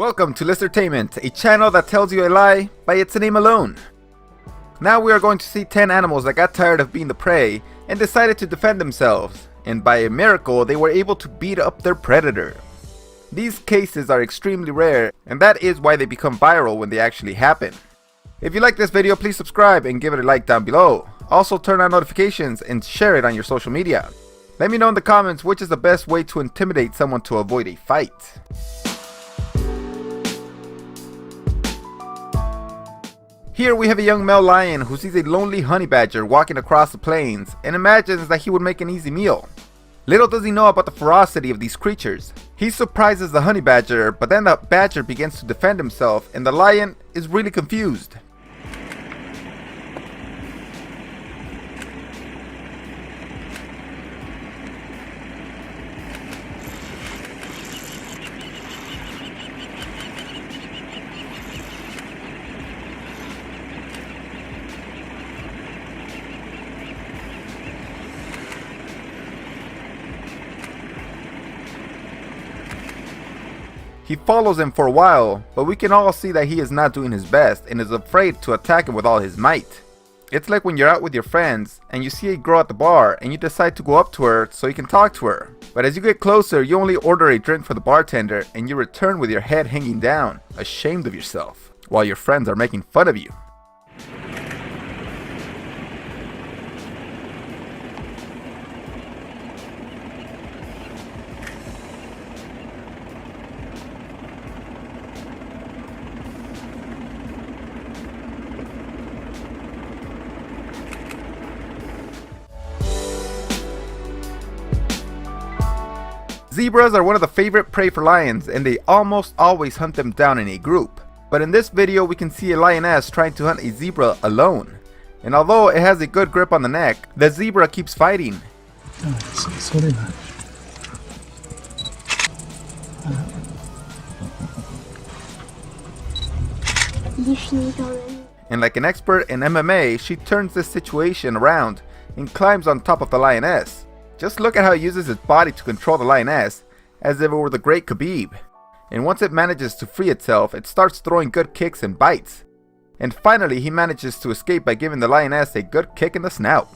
Welcome to Listertainment, a channel that tells you a lie by its name alone. Now we are going to see 10 animals that got tired of being the prey and decided to defend themselves, and by a miracle they were able to beat up their predator. These cases are extremely rare, and that is why they become viral when they actually happen. If you like this video, please subscribe and give it a like down below. Also turn on notifications and share it on your social media. Let me know in the comments which is the best way to intimidate someone to avoid a fight. Here we have a young male lion who sees a lonely honey badger walking across the plains and imagines that he would make an easy meal. Little does he know about the ferocity of these creatures. He surprises the honey badger, but then the badger begins to defend himself and the lion is really confused. He follows him for a while, but we can all see that he is not doing his best and is afraid to attack him with all his might. It's like when you're out with your friends and you see a girl at the bar and you decide to go up to her so you can talk to her. But as you get closer, you only order a drink for the bartender and you return with your head hanging down, ashamed of yourself, while your friends are making fun of you. Zebras are one of the favorite prey for lions and they almost always hunt them down in a group. But in this video we can see a lioness trying to hunt a zebra alone. And although it has a good grip on the neck, the zebra keeps fighting. And like an expert in MMA, she turns this situation around and climbs on top of the lioness. Just look at how it uses its body to control the lioness, as if it were the great Khabib. And once it manages to free itself, it starts throwing good kicks and bites. And finally, he manages to escape by giving the lioness a good kick in the snout.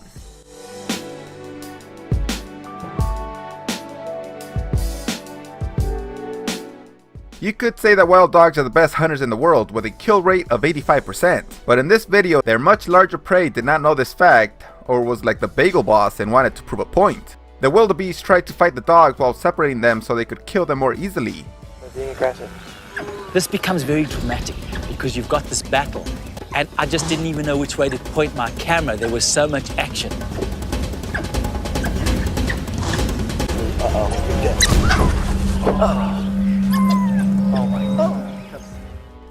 You could say that wild dogs are the best hunters in the world with a kill rate of 85%. But in this video, their much larger prey did not know this fact, or was like the bagel boss and wanted to prove a point. The wildebeest tried to fight the dogs while separating them so they could kill them more easily. They're being aggressive. This becomes very dramatic because you've got this battle and I just didn't even know which way to point my camera. There was so much action.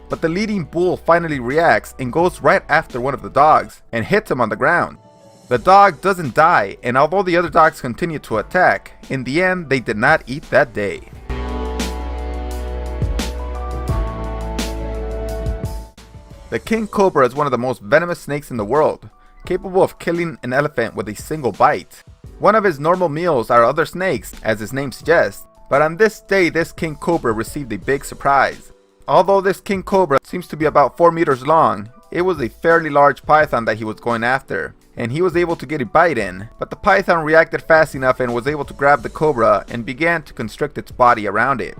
But the leading bull finally reacts and goes right after one of the dogs and hits him on the ground. The dog doesn't die, and although the other dogs continue to attack, in the end they did not eat that day. The king cobra is one of the most venomous snakes in the world, capable of killing an elephant with a single bite. One of his normal meals are other snakes, as his name suggests, but on this day this king cobra received a big surprise. Although this king cobra seems to be about 4 meters long, it was a fairly large python that he was going after, and he was able to get a bite in, but the python reacted fast enough and was able to grab the cobra and began to constrict its body around it.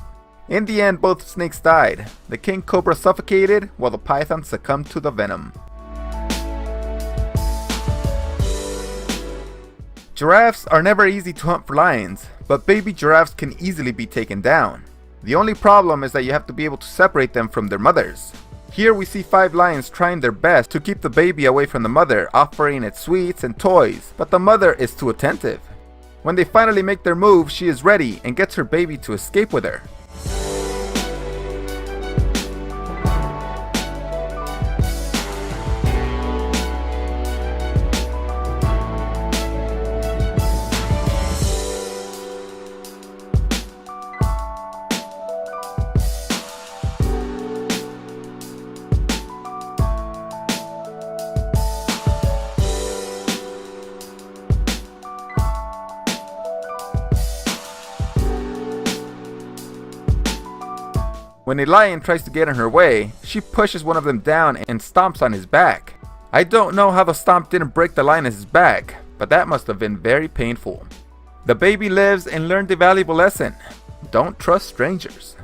In the end, both snakes died. The king cobra suffocated while the python succumbed to the venom. Giraffes are never easy to hunt for lions, but baby giraffes can easily be taken down. The only problem is that you have to be able to separate them from their mothers. Here we see 5 lions trying their best to keep the baby away from the mother, offering it sweets and toys, but the mother is too attentive. When they finally make their move, she is ready and gets her baby to escape with her. When a lion tries to get in her way, she pushes one of them down and stomps on his back. I don't know how the stomp didn't break the lioness's back, but that must have been very painful. The baby lives and learned a valuable lesson. Don't trust strangers.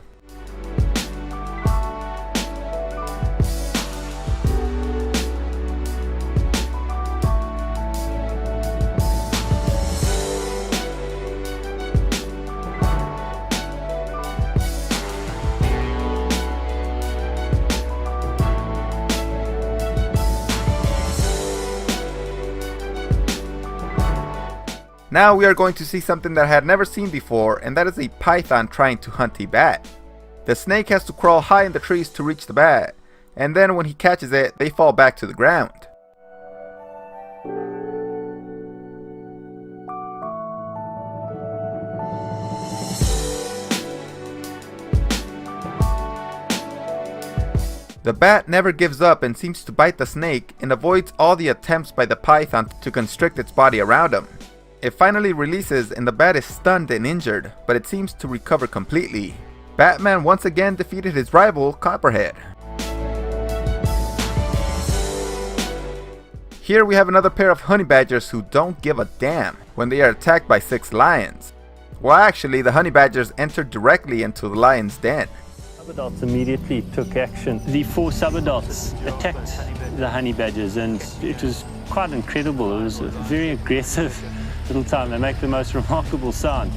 Now we are going to see something that I had never seen before, and that is a python trying to hunt a bat. The snake has to crawl high in the trees to reach the bat, and then when he catches it, they fall back to the ground. The bat never gives up and seems to bite the snake and avoids all the attempts by the python to constrict its body around him. It finally releases and the bat is stunned and injured, but it seems to recover completely. Batman once again defeated his rival, Copperhead. Here we have another pair of honey badgers who don't give a damn when they are attacked by 6 lions. Well, actually, the honey badgers entered directly into the lion's den. Subadults immediately took action. The 4 subadults attacked the honey badgers, and it was quite incredible. It was a very aggressive little time. They make the most remarkable sound.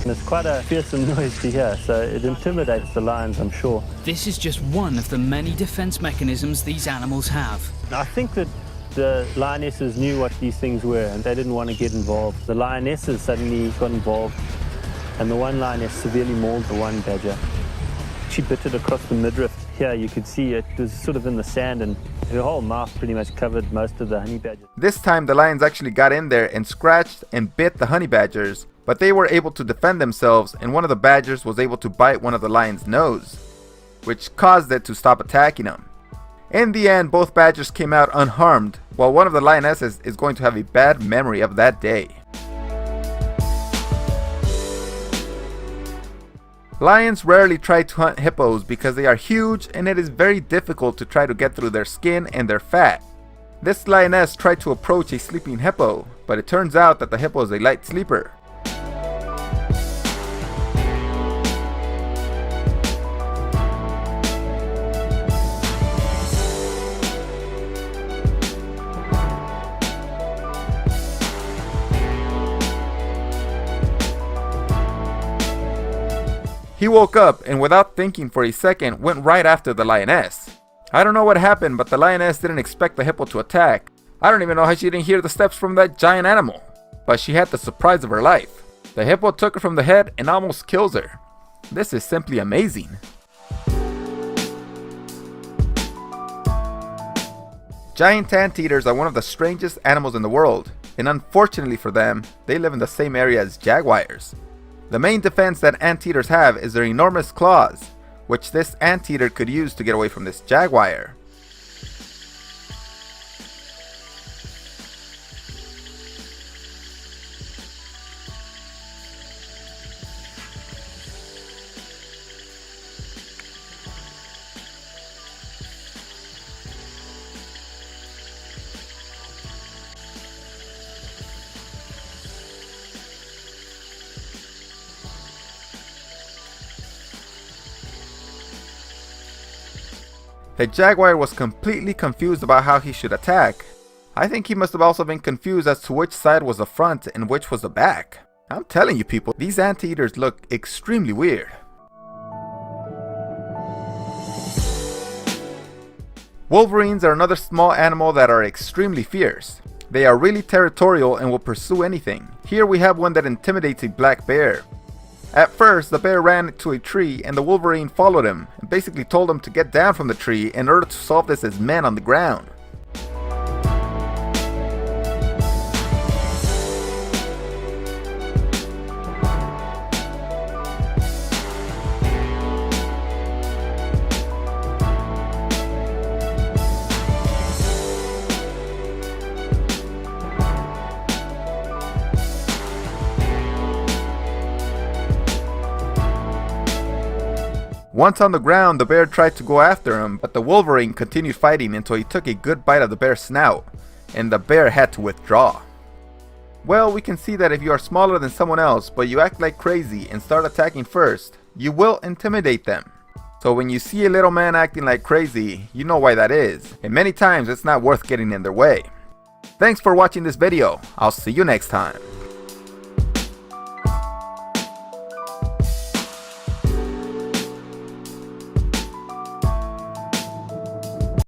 And it's quite a fearsome noise to hear, so it intimidates the lions, I'm sure. This is just one of the many defense mechanisms these animals have. I think that the lionesses knew what these things were, and they didn't want to get involved. The lionesses suddenly got involved, and the one lioness severely mauled the one badger. She bit it across the midriff. Here you could see it was sort of in the sand, and her whole mouth pretty much covered most of the honey badgers. This time the lions actually got in there and scratched and bit the honey badgers, but they were able to defend themselves, and one of the badgers was able to bite one of the lion's nose, which caused it to stop attacking him. In the end, both badgers came out unharmed, while one of the lionesses is going to have a bad memory of that day. Lions rarely try to hunt hippos because they are huge and it is very difficult to try to get through their skin and their fat. This lioness tried to approach a sleeping hippo, but it turns out that the hippo is a light sleeper. He woke up and without thinking for a second went right after the lioness. I don't know what happened, but the lioness didn't expect the hippo to attack. I don't even know how she didn't hear the steps from that giant animal. But she had the surprise of her life. The hippo took her from the head and almost kills her. This is simply amazing. Giant anteaters are one of the strangest animals in the world, and unfortunately for them, they live in the same area as jaguars. The main defense that anteaters have is their enormous claws, which this anteater could use to get away from this jaguar. The jaguar was completely confused about how he should attack. I think he must have also been confused as to which side was the front and which was the back. I'm telling you people, these anteaters look extremely weird. Wolverines are another small animal that are extremely fierce. They are really territorial and will pursue anything. Here we have one that intimidates a black bear. At first, the bear ran to a tree and the wolverine followed him and basically told him to get down from the tree in order to solve this as men on the ground. Once on the ground, the bear tried to go after him, but the wolverine continued fighting until he took a good bite of the bear's snout, and the bear had to withdraw. Well, we can see that if you are smaller than someone else, but you act like crazy and start attacking first, you will intimidate them. So when you see a little man acting like crazy, you know why that is, and many times it's not worth getting in their way. Thanks for watching this video. I'll see you next time.